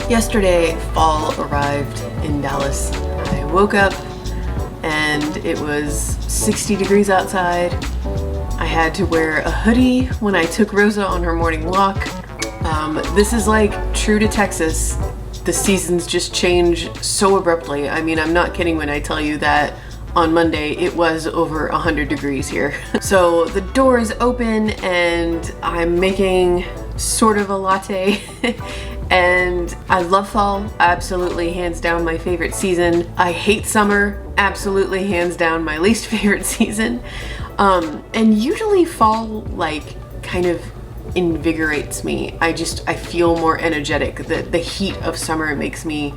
Yesterday, fall arrived in Dallas. I woke up and it was 60 degrees outside. I had to wear a hoodie when I took Rosa on her morning walk. This is like true to Texas. The seasons just change so abruptly. I mean, I'm not kidding when I tell you that on Monday it was over 100 degrees here. So the door is open and I'm making sort of a latte. And I love fall, absolutely, hands down my favorite season. I hate summer, absolutely, hands down my least favorite season. And usually fall like kind of invigorates me. I feel more energetic. The heat of summer makes me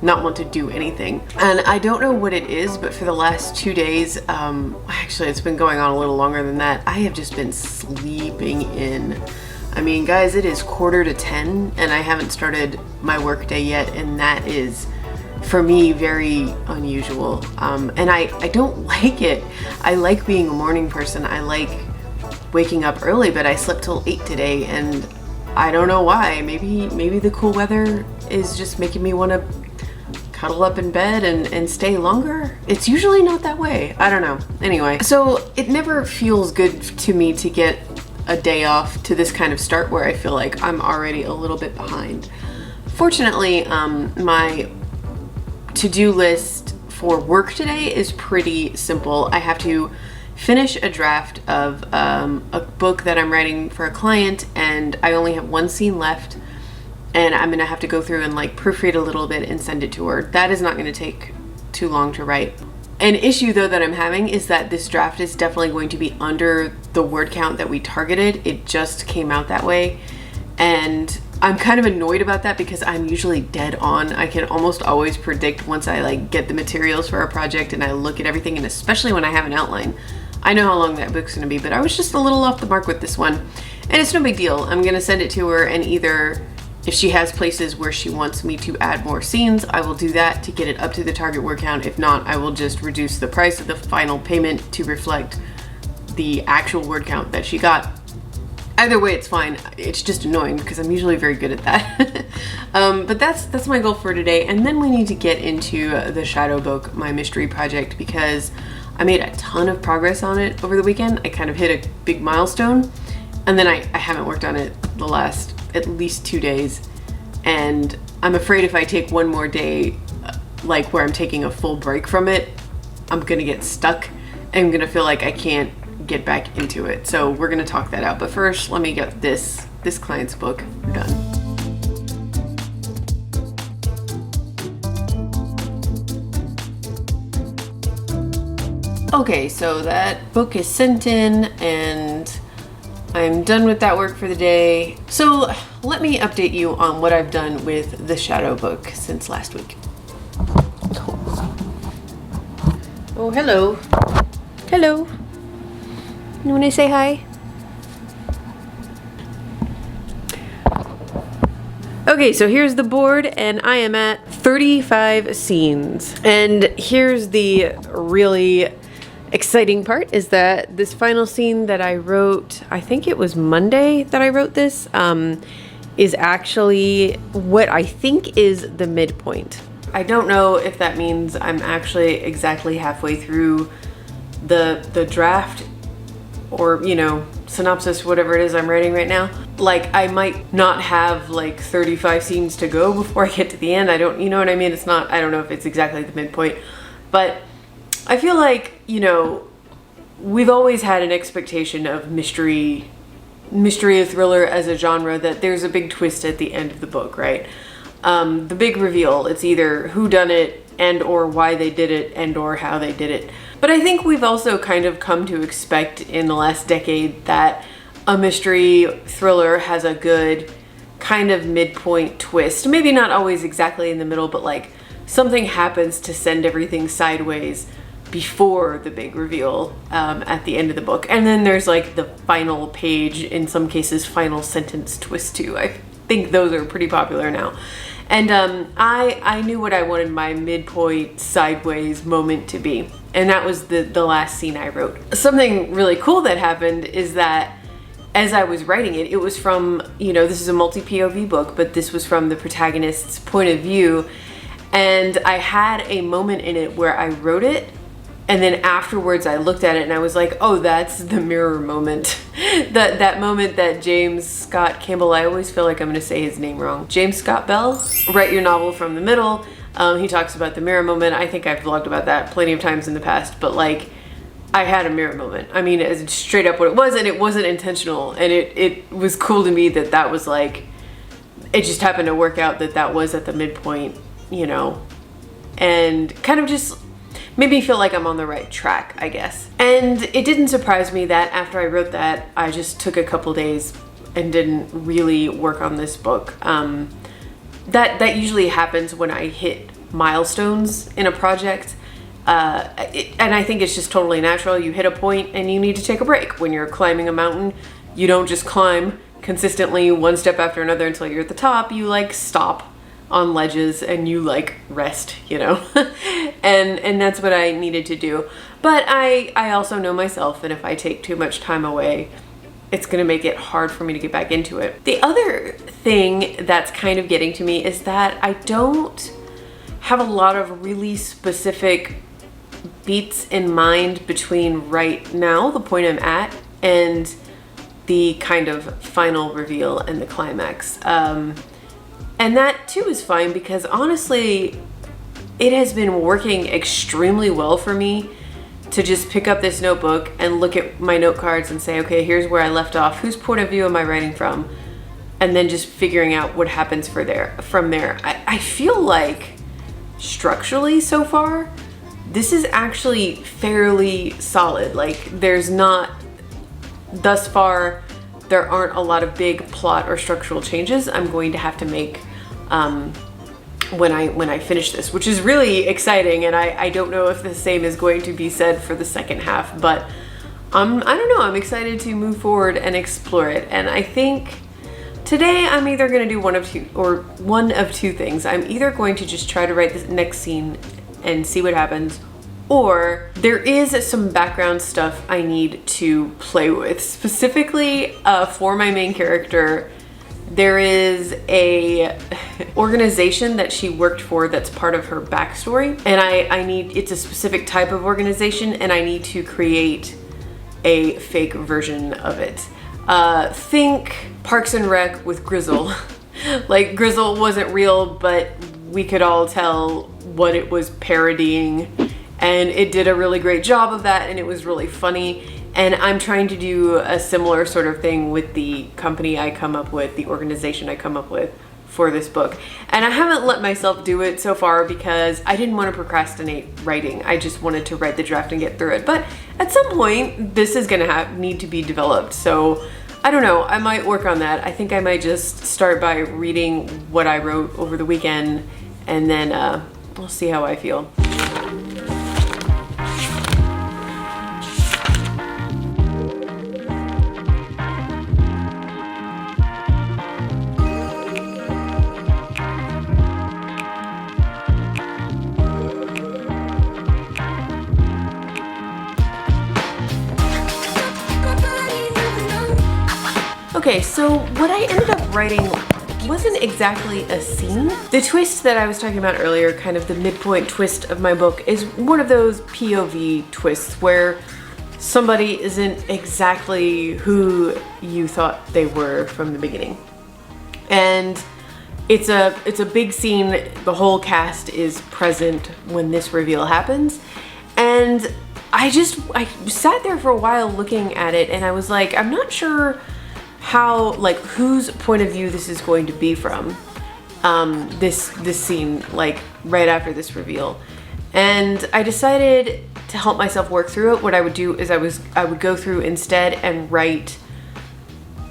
not want to do anything. And I don't know what it is, but for the last 2 days, actually it's been going on a little longer than that, I have just been sleeping in. I mean, guys, it is 9:45 and I haven't started my work day yet, and that is, for me, very unusual. And I don't like it. I like being a morning person. I like waking up early, but I slept till 8 today, and I don't know why. Maybe the cool weather is just making me want to cuddle up in bed and stay longer. It's usually not that way. I don't know. Anyway, so it never feels good to me to get a day off to this kind of start where I feel like I'm already a little bit behind. Fortunately, my to-do list for work today is pretty simple. I have to finish a draft of a book that I'm writing for a client, and I only have one scene left, and I'm gonna have to go through and like proofread a little bit and send it to her. That is not gonna take too long to write. An issue though that I'm having is that this draft is definitely going to be under the word count that we targeted. It just came out that way, and I'm kind of annoyed about that because I'm usually dead on. I can almost always predict once I like get the materials for a project and I look at everything, and especially when I have an outline, I know how long that book's gonna be, but I was just a little off the mark with this one, and it's no big deal. I'm gonna send it to her, and either if she has places where she wants me to add more scenes, I will do that to get it up to the target word count. If not, I will just reduce the price of the final payment to reflect the actual word count that she got. Either way, it's fine. It's just annoying because I'm usually very good at that. But that's my goal for today. And then we need to get into the shadow book, my mystery project, because I made a ton of progress on it over the weekend. I kind of hit a big milestone, and then I haven't worked on it the last at least 2 days, and I'm afraid if I take one more day, like where I'm taking a full break from it, I'm gonna get stuck and I'm gonna feel like I can't get back into it. So we're gonna talk that out, but first let me get this client's book done. Okay, so that book is sent in and I'm done with that work for the day. So let me update you on what I've done with the shadow book since last week. Oh, hello. Hello. You wanna say hi? Okay, so here's the board, and I am at 35 scenes. And here's the really exciting part, is that this final scene that I wrote, I think it was Monday that I wrote this, is actually what I think is the midpoint. I don't know if that means I'm actually exactly halfway through the draft, or, you know, synopsis, whatever it is I'm writing right now. Like, I might not have like 35 scenes to go before I get to the end. I don't, you know what I mean? It's not, I don't know if it's exactly the midpoint, but I feel like, you know, we've always had an expectation of mystery or thriller as a genre, that there's a big twist at the end of the book, right? The big reveal, it's either who done it and or why they did it and or how they did it. But I think we've also kind of come to expect in the last decade that a mystery thriller has a good kind of midpoint twist. Maybe not always exactly in the middle, but like something happens to send everything sideways before the big reveal at the end of the book. And then there's like the final page, in some cases final sentence twist too. I think those are pretty popular now. And I knew what I wanted my midpoint sideways moment to be. And that was the last scene I wrote. Something really cool that happened is that as I was writing it, it was from, you know, this is a multi-POV book, but this was from the protagonist's point of view. And I had a moment in it where I wrote it, and then afterwards I looked at it and I was like, oh, that's the mirror moment. that moment that James Scott Campbell, I always feel like I'm gonna say his name wrong. James Scott Bell, write your novel from the middle. He talks about the mirror moment. I think I've vlogged about that plenty of times in the past, but like, I had a mirror moment. I mean, it's straight up what it was, and it wasn't intentional. And it was cool to me that was like, it just happened to work out that was at the midpoint, you know, and kind of just made me feel like I'm on the right track, I guess. And it didn't surprise me that after I wrote that, I just took a couple days and didn't really work on this book. That usually happens when I hit milestones in a project. And I think it's just totally natural. You hit a point and you need to take a break. When you're climbing a mountain, you don't just climb consistently one step after another until you're at the top. You like stop on ledges and you like rest, you know. and that's what I needed to do. But I also know myself, and if I take too much time away, it's gonna make it hard for me to get back into it. The other thing that's kind of getting to me is that I don't have a lot of really specific beats in mind between right now, the point I'm at, and the kind of final reveal and the climax. And that too is fine, because honestly, it has been working extremely well for me to just pick up this notebook and look at my note cards and say, okay, here's where I left off. Whose point of view am I writing from? And then just figuring out what happens from there. I feel like structurally so far, this is actually fairly solid. Like there's not, thus far, there aren't a lot of big plot or structural changes I'm going to have to make when I finish this, which is really exciting. And I don't know if the same is going to be said for the second half, but I don't know, I'm excited to move forward and explore it. And I think today I'm either going to do one of two things. I'm either going to just try to write the next scene and see what happens, or there is some background stuff I need to play with. Specifically for my main character, there is a organization that she worked for that's part of her backstory, and it's a specific type of organization, and I need to create a fake version of it. Think Parks and Rec with Grizzle. Like Grizzle wasn't real, but we could all tell what it was parodying, and it did a really great job of that, and it was really funny. And I'm trying to do a similar sort of thing with the company I come up with, the organization I come up with for this book. And I haven't let myself do it so far because I didn't want to procrastinate writing. I just wanted to write the draft and get through it. But at some point, this is gonna need to be developed. So I don't know, I might work on that. I think I might just start by reading what I wrote over the weekend, and then we'll see how I feel. Okay, so what I ended up writing wasn't exactly a scene. The twist that I was talking about earlier, kind of the midpoint twist of my book, is one of those POV twists where somebody isn't exactly who you thought they were from the beginning. And it's a big scene. The whole cast is present when this reveal happens. And I sat there for a while looking at it, and I was like, I'm not sure how, like, whose point of view this is going to be from, this scene, like right after this reveal. And I decided to help myself work through it, what I would do is I would go through instead and write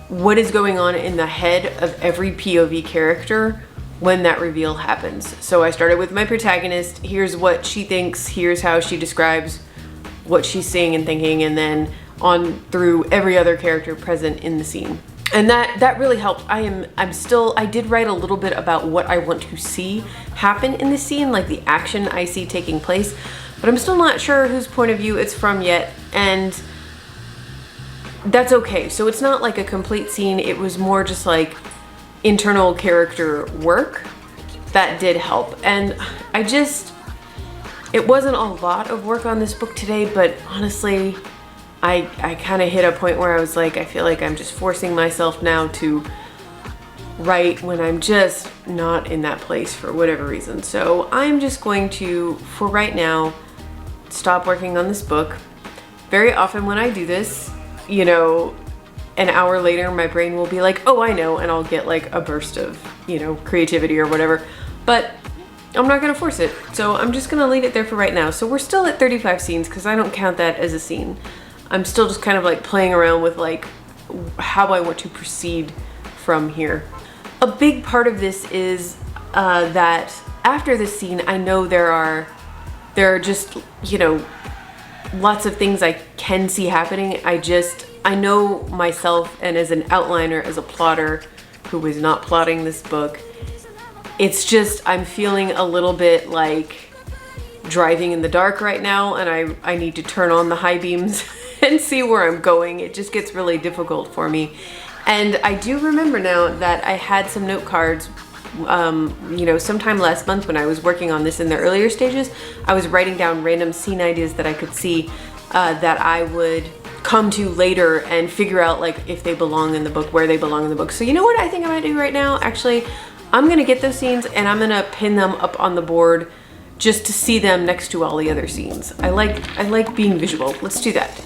what is going on in the head of every POV character when that reveal happens. So I started with my protagonist. Here's what she thinks. Here's how she describes what she's seeing and thinking, and then on through every other character present in the scene. And that really helped. I did write a little bit about what I want to see happen in the scene, like the action I see taking place, but I'm still not sure whose point of view it's from yet, and that's okay. So it's not like a complete scene. It was more just like internal character work that did help. And it wasn't a lot of work on this book today, but honestly, I kind of hit a point where I was like, I feel like I'm just forcing myself now to write when I'm just not in that place for whatever reason. So I'm just going to, for right now, stop working on this book. Very often when I do this, you know, an hour later my brain will be like, oh, I know, and I'll get like a burst of, you know, creativity or whatever. But I'm not gonna force it. So I'm just gonna leave it there for right now. So we're still at 35 scenes because I don't count that as a scene. I'm still just kind of like playing around with like how I want to proceed from here. A big part of this is that after this scene, I know there are just, you know, lots of things I can see happening. I know myself, and as an outliner, as a plotter who is not plotting this book, it's just, I'm feeling a little bit like driving in the dark right now, and I need to turn on the high beams and see where I'm going. It just gets really difficult for me. And I do remember now that I had some note cards, you know, sometime last month when I was working on this in the earlier stages, I was writing down random scene ideas that I could see that I would come to later and figure out like if they belong in the book, where they belong in the book. So you know what I think I might do right now? Actually, I'm gonna get those scenes and I'm gonna pin them up on the board just to see them next to all the other scenes. I like being visual. Let's do that.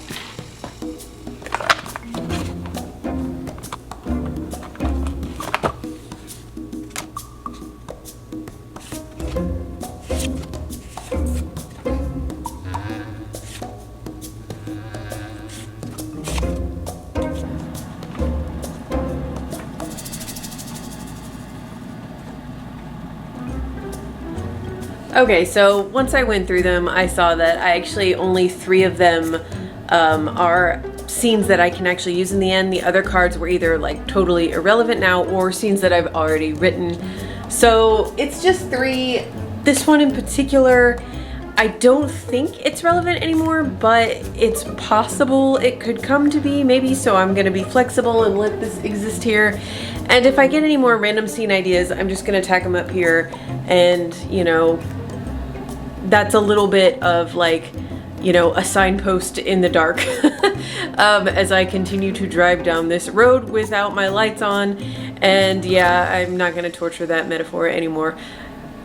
Okay, so once I went through them, I saw that only 3 of them are scenes that I can actually use in the end. The other cards were either like totally irrelevant now or scenes that I've already written. So it's just 3. This one in particular, I don't think it's relevant anymore, but it's possible it could come to be, maybe, so I'm gonna be flexible and let this exist here. And if I get any more random scene ideas, I'm just gonna tack them up here, and, you know, that's a little bit of like, you know, a signpost in the dark as I continue to drive down this road without my lights on. And yeah, I'm not gonna torture that metaphor anymore.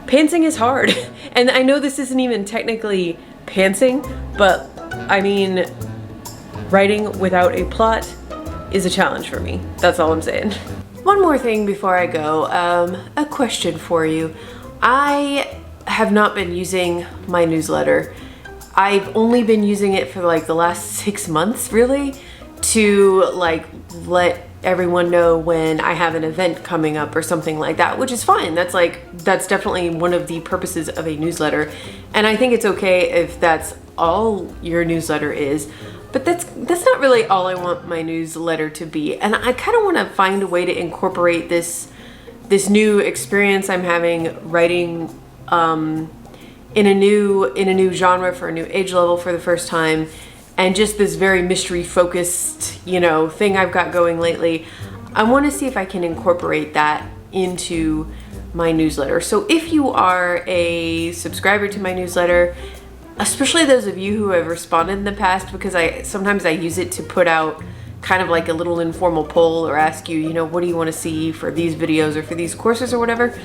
Pantsing is hard. And I know this isn't even technically pantsing, but I mean, writing without a plot is a challenge for me. That's all I'm saying. One more thing before I go, a question for you. I have not been using my newsletter. I've only been using it for like the last 6 months, really, to like let everyone know when I have an event coming up or something like that, which is fine. That's definitely one of the purposes of a newsletter. And I think it's okay if that's all your newsletter is, but that's not really all I want my newsletter to be. And I kind of want to find a way to incorporate this new experience I'm having writing in a new genre for a new age level for the first time, and just this very mystery focused, you know, thing I've got going lately. I want to see if I can incorporate that into my newsletter. So if you are a subscriber to my newsletter, especially those of you who have responded in the past, because sometimes I use it to put out kind of like a little informal poll or ask you, you know, what do you want to see for these videos or for these courses or whatever.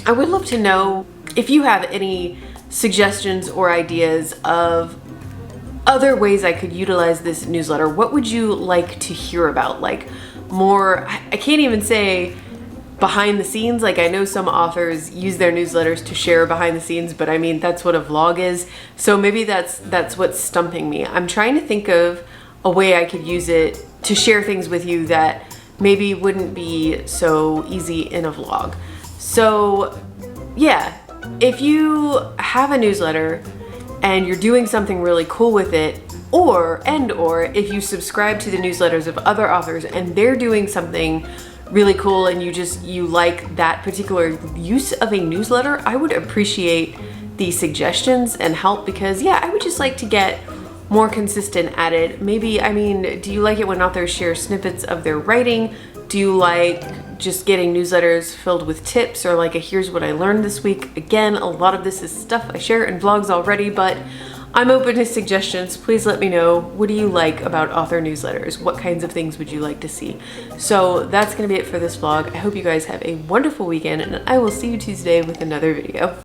I would love to know if you have any suggestions or ideas of other ways I could utilize this newsletter. What would you like to hear about? Like more, I can't even say behind the scenes. Like I know some authors use their newsletters to share behind the scenes, but I mean, that's what a vlog is. So maybe that's what's stumping me. I'm trying to think of a way I could use it to share things with you that maybe wouldn't be so easy in a vlog. So yeah, if you have a newsletter and you're doing something really cool with it, or if you subscribe to the newsletters of other authors and they're doing something really cool and you like that particular use of a newsletter, I would appreciate the suggestions and help, because yeah, I would just like to get more consistent at it. Maybe, I mean, do you like it when authors share snippets of their writing? Do you like just getting newsletters filled with tips, or like a here's what I learned this week? Again, a lot of this is stuff I share in vlogs already, but I'm open to suggestions. Please let me know, what do you like about author newsletters? What kinds of things would you like to see? So that's gonna be it for this vlog. I hope you guys have a wonderful weekend, and I will see you Tuesday with another video.